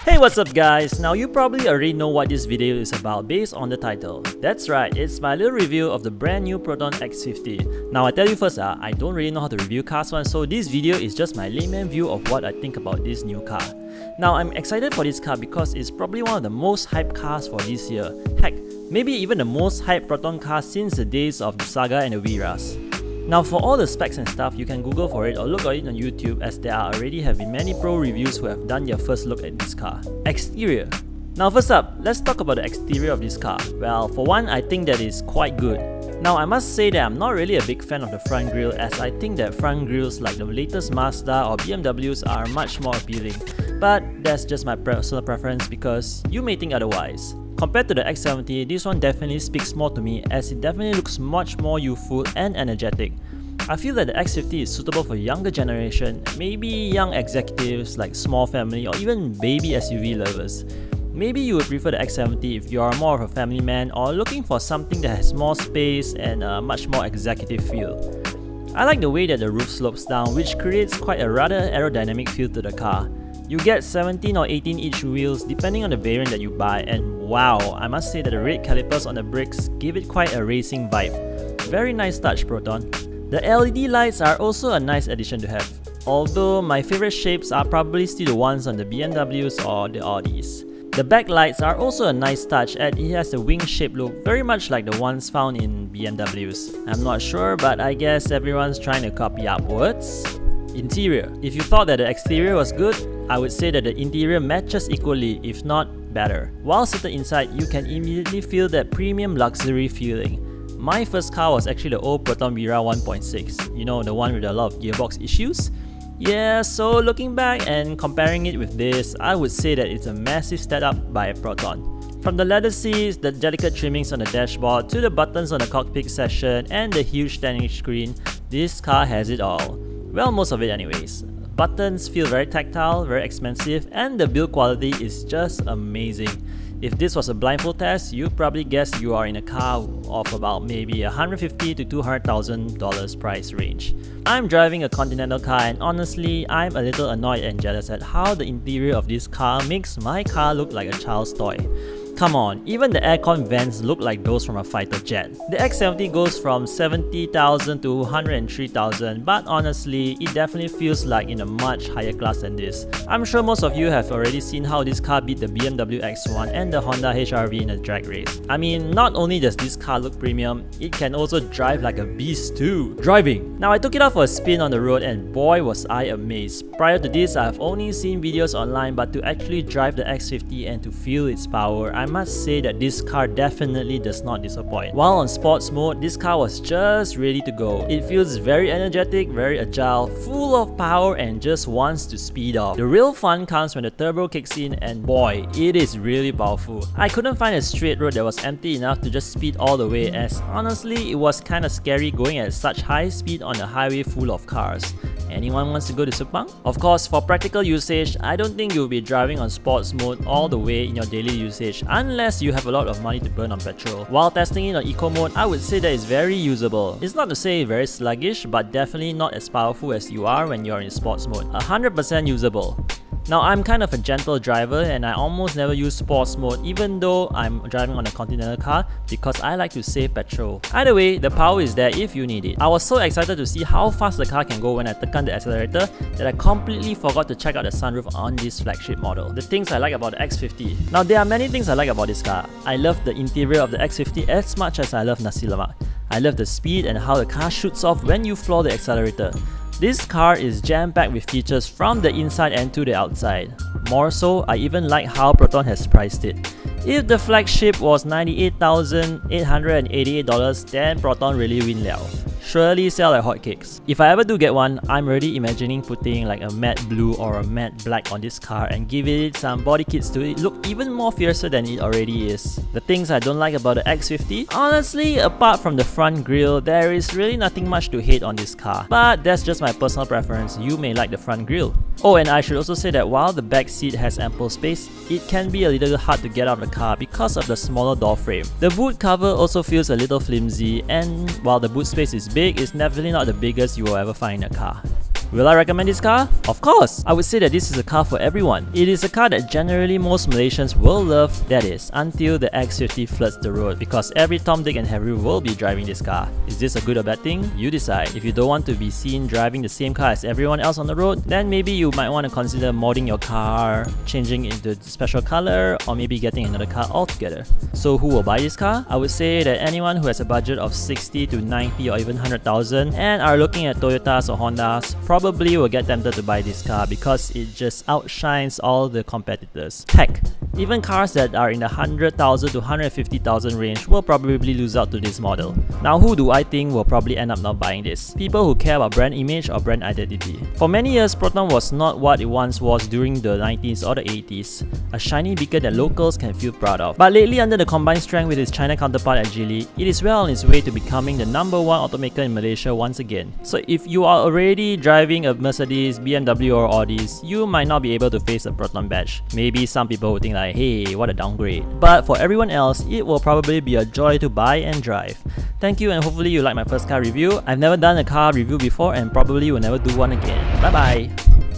Hey, what's up guys? Now you probably already know what this video is about based on the title. That's right, it's my little review of the brand new Proton X50. Now I tell you first, I don't really know how to review cars one, so this video is just my layman view of what I think about this new car. Now I'm excited for this car because it's probably one of the most hyped cars for this year. Heck, maybe even the most hyped Proton car since the days of the Saga and the Viras. Now for all the specs and stuff, you can Google for it or look at it on YouTube, as there already have been many pro reviews who have done their first look at this car. Exterior. Now first up, let's talk about the exterior of this car. Well, for one, I think that is quite good. Now I must say that I'm not really a big fan of the front grille, as I think that front grilles like the latest Mazda or BMWs are much more appealing. But that's just my personal preference because you may think otherwise. Compared to the X70, this one definitely speaks more to me, as it definitely looks much more youthful and energetic. I feel that the X50 is suitable for younger generation, maybe young executives like small family or even baby SUV lovers. Maybe you would prefer the X70 if you are more of a family man or looking for something that has more space and a much more executive feel. I like the way that the roof slopes down, which creates quite a rather aerodynamic feel to the car. You get 17 or 18 inch wheels depending on the variant that you buy, and wow, I must say that the red calipers on the brakes give it quite a racing vibe. Very nice touch, Proton. The LED lights are also a nice addition to have, although my favorite shapes are probably still the ones on the BMWs or the Audis. The backlights are also a nice touch, and it has a wing-shaped look very much like the ones found in BMWs. I'm not sure, but I guess everyone's trying to copy upwards. Interior. If you thought that the exterior was good, I would say that the interior matches equally, if not better. While seated inside, you can immediately feel that premium luxury feeling. My first car was actually the old Proton Vira 1.6, you know, the one with a lot of gearbox issues. Yeah, so looking back and comparing it with this, I would say that it's a massive step up by Proton. From the leather seats, the delicate trimmings on the dashboard, to the buttons on the cockpit section, and the huge 10-inch screen, this car has it all. Well, most of it anyways. Buttons feel very tactile, very expensive, and the build quality is just amazing. If this was a blindfold test, you'd probably guess you are in a car of about maybe $150,000 to $200,000 price range. I'm driving a Continental car, and honestly, I'm a little annoyed and jealous at how the interior of this car makes my car look like a child's toy. Come on, even the aircon vents look like those from a fighter jet. The X70 goes from $70,000 to $103,000, but honestly, it definitely feels like in a much higher class than this. I'm sure most of you have already seen how this car beat the BMW X1 and the Honda HR-V in a drag race. I mean, not only does this car look premium, it can also drive like a beast too. Driving. Now I took it out for a spin on the road, and boy was I amazed. Prior to this, I've only seen videos online, but to actually drive the X50 and to feel its power, I must say that this car definitely does not disappoint. While on sports mode, this car was just ready to go. It feels very energetic, very agile, full of power, and just wants to speed off. The real fun comes when the turbo kicks in, and boy, it is really powerful. I couldn't find a straight road that was empty enough to just speed all the way, as honestly, it was kinda scary going at such high speed on a highway full of cars. Anyone wants to go to Sepang? Of course, for practical usage, I don't think you'll be driving on sports mode all the way in your daily usage unless you have a lot of money to burn on petrol. While testing it on eco mode, I would say that it's very usable. It's not to say very sluggish, but definitely not as powerful as you are when you're in sports mode. 100% usable. Now I'm kind of a gentle driver, and I almost never use sports mode even though I'm driving on a Continental car, because I like to save petrol. Either way, the power is there if you need it. I was so excited to see how fast the car can go when I took on the accelerator that I completely forgot to check out the sunroof on this flagship model. The things I like about the X50. Now there are many things I like about this car. I love the interior of the X50 as much as I love nasi lemak. I love the speed and how the car shoots off when you floor the accelerator. This car is jam-packed with features from the inside and to the outside. More so, I even like how Proton has priced it. If the flagship was $98,888, then Proton really win liao. Surely sell like hotcakes. If I ever do get one, I'm already imagining putting like a matte blue or a matte black on this car and giving it some body kits to it look even more fiercer than it already is. The things I don't like about the X50? Honestly, apart from the front grille, there is really nothing much to hate on this car. But that's just my personal preference. You may like the front grille. Oh, and I should also say that while the back seat has ample space, it can be a little hard to get out of the car because of the smaller door frame. The boot cover also feels a little flimsy, and while the boot space is big, it's definitely not the biggest you will ever find in a car. Will I recommend this car? Of course! I would say that this is a car for everyone. It is a car that generally most Malaysians will love, that is, until the X50 floods the road, because every Tom, Dick and Harry will be driving this car. Is this a good or bad thing? You decide. If you don't want to be seen driving the same car as everyone else on the road, then maybe you might want to consider modding your car, changing it into a special color, or maybe getting another car altogether. So who will buy this car? I would say that anyone who has a budget of 60 to 90 or even 100,000 and are looking at Toyotas or Hondas probably will get tempted to buy this car because it just outshines all the competitors. Heck, even cars that are in the 100,000 to 150,000 range will probably lose out to this model. Now who do I think will probably end up not buying this? People who care about brand image or brand identity. For many years, Proton was not what it once was during the 90s or the 80s, a shiny beacon that locals can feel proud of. But lately, under the combined strength with its China counterpart at Geely, it is well on its way to becoming the #1 automaker in Malaysia once again. So if you are already driving a Mercedes, BMW or Audis, you might not be able to face a Proton badge. Maybe some people would think like, hey, what a downgrade. But for everyone else, it will probably be a joy to buy and drive. Thank you, and hopefully you like my first car review. I've never done a car review before and probably will never do one again. Bye bye!